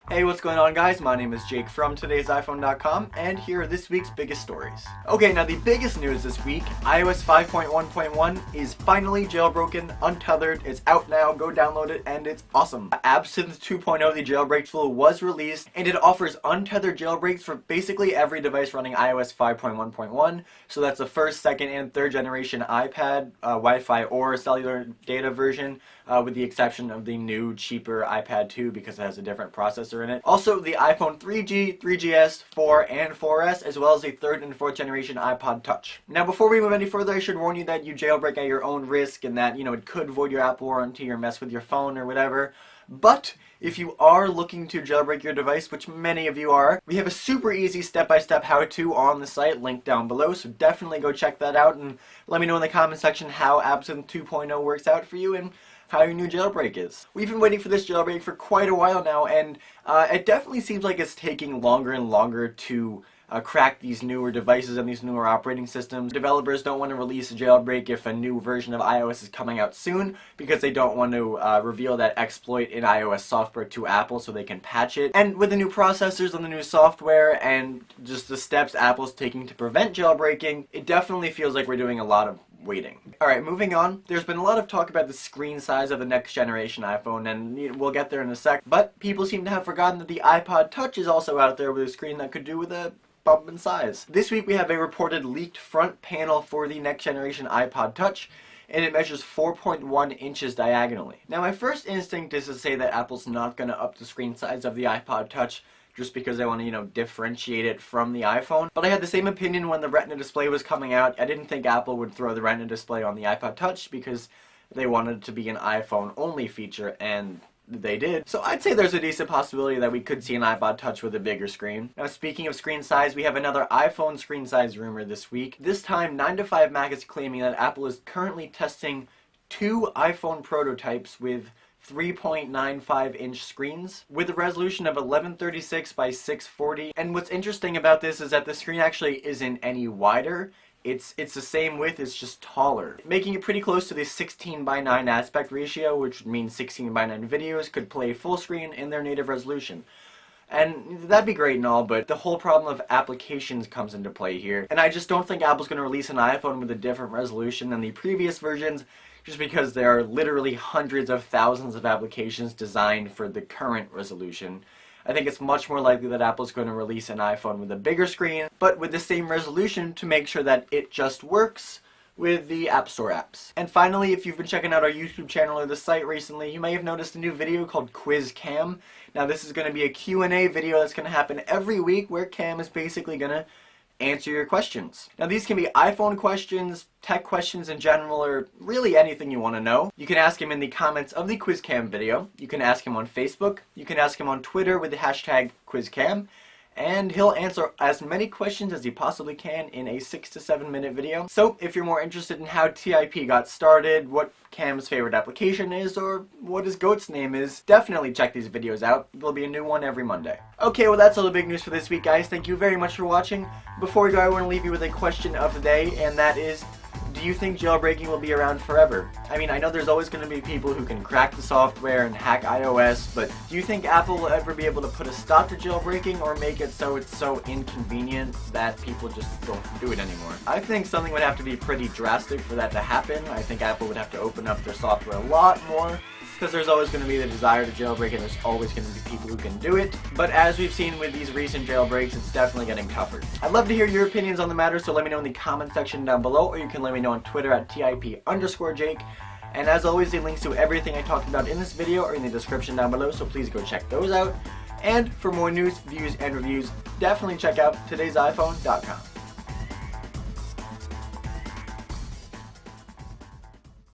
Hey, what's going on, guys? My name is Jake from today'siphone.com, and here are this week's biggest stories. Okay, now the biggest news this week, iOS 5.1.1 is finally jailbroken, untethered, it's out now, go download it, and it's awesome. Absinthe 2.0, the jailbreak tool, was released, and it offers untethered jailbreaks for basically every device running iOS 5.1.1, so that's the first, second, and third generation iPad, Wi-Fi or cellular data version, with the exception of the new, cheaper iPad 2 because it has a different processor in it. Also, the iPhone 3G, 3GS, 4, and 4S, as well as the third and fourth generation iPod Touch. Now, before we move any further, I should warn you that you jailbreak at your own risk and that, it could void your Apple warranty or mess with your phone or whatever. But if you are looking to jailbreak your device, which many of you are, we have a super easy step-by-step how-to on the site, linked down below, so definitely go check that out and let me know in the comment section how Absinthe 2.0 works out for you and how your new jailbreak is. We've been waiting for this jailbreak for quite a while now, and it definitely seems like it's taking longer and longer to crack these newer devices and these newer operating systems. Developers don't want to release a jailbreak if a new version of iOS is coming out soon because they don't want to reveal that exploit in iOS software to Apple so they can patch it. And with the new processors and the new software and just the steps Apple's taking to prevent jailbreaking, it definitely feels like we're doing a lot of waiting. Alright, moving on. There's been a lot of talk about the screen size of the next generation iPhone, and we'll get there in a sec, but people seem to have forgotten that the iPod Touch is also out there with a screen that could do with a bump in size. This week we have a reported leaked front panel for the next generation iPod Touch, and it measures 4.1 inches diagonally. Now, my first instinct is to say that Apple's not going to up the screen size of the iPod Touch just because they want to, differentiate it from the iPhone. But I had the same opinion when the Retina display was coming out. I didn't think Apple would throw the Retina display on the iPod Touch because they wanted it to be an iPhone-only feature, and they did. So I'd say there's a decent possibility that we could see an iPod Touch with a bigger screen. Now, speaking of screen size, we have another iPhone screen size rumor this week. This time, 9to5Mac is claiming that Apple is currently testing 2 iPhone prototypes with 3.95-inch screens with a resolution of 1136 by 640. And what's interesting about this is that the screen actually isn't any wider. It's the same width, it's just taller, making it pretty close to the 16:9 aspect ratio, which would mean 16:9 videos could play full screen in their native resolution. And that'd be great and all, but the whole problem of applications comes into play here. And I just don't think Apple's going to release an iPhone with a different resolution than the previous versions, just because there are literally hundreds of thousands of applications designed for the current resolution. I think it's much more likely that Apple's going to release an iPhone with a bigger screen, but with the same resolution to make sure that it just works with the App Store apps. And finally, if you've been checking out our YouTube channel or the site recently, you may have noticed a new video called Quiz Cam. Now, this is going to be a Q&A video that's going to happen every week where Cam is basically going to answer your questions. Now, these can be iPhone questions, tech questions in general, or really anything you want to know. You can ask him in the comments of the QuizCam video. You can ask him on Facebook. You can ask him on Twitter with the hashtag QuizCam. And he'll answer as many questions as he possibly can in a 6 to 7 minute video. So if you're more interested in how TIP got started, what Cam's favorite application is, or what his goat's name is, definitely check these videos out. There'll be a new one every Monday. Okay, well, that's all the big news for this week, guys. Thank you very much for watching. Before we go, I want to leave you with a question of the day, and that is, do you think jailbreaking will be around forever? I mean, I know there's always going to be people who can crack the software and hack iOS, but do you think Apple will ever be able to put a stop to jailbreaking or make it so it's so inconvenient that people just don't do it anymore? I think something would have to be pretty drastic for that to happen. I think Apple would have to open up their software a lot more, because there's always going to be the desire to jailbreak and there's always going to be people who can do it. But as we've seen with these recent jailbreaks, it's definitely getting tougher. I'd love to hear your opinions on the matter, so let me know in the comment section down below, or you can let me know on Twitter at TIP_Jake. And as always, the links to everything I talked about in this video are in the description down below, so please go check those out. And for more news, views, and reviews, definitely check out today'siphone.com.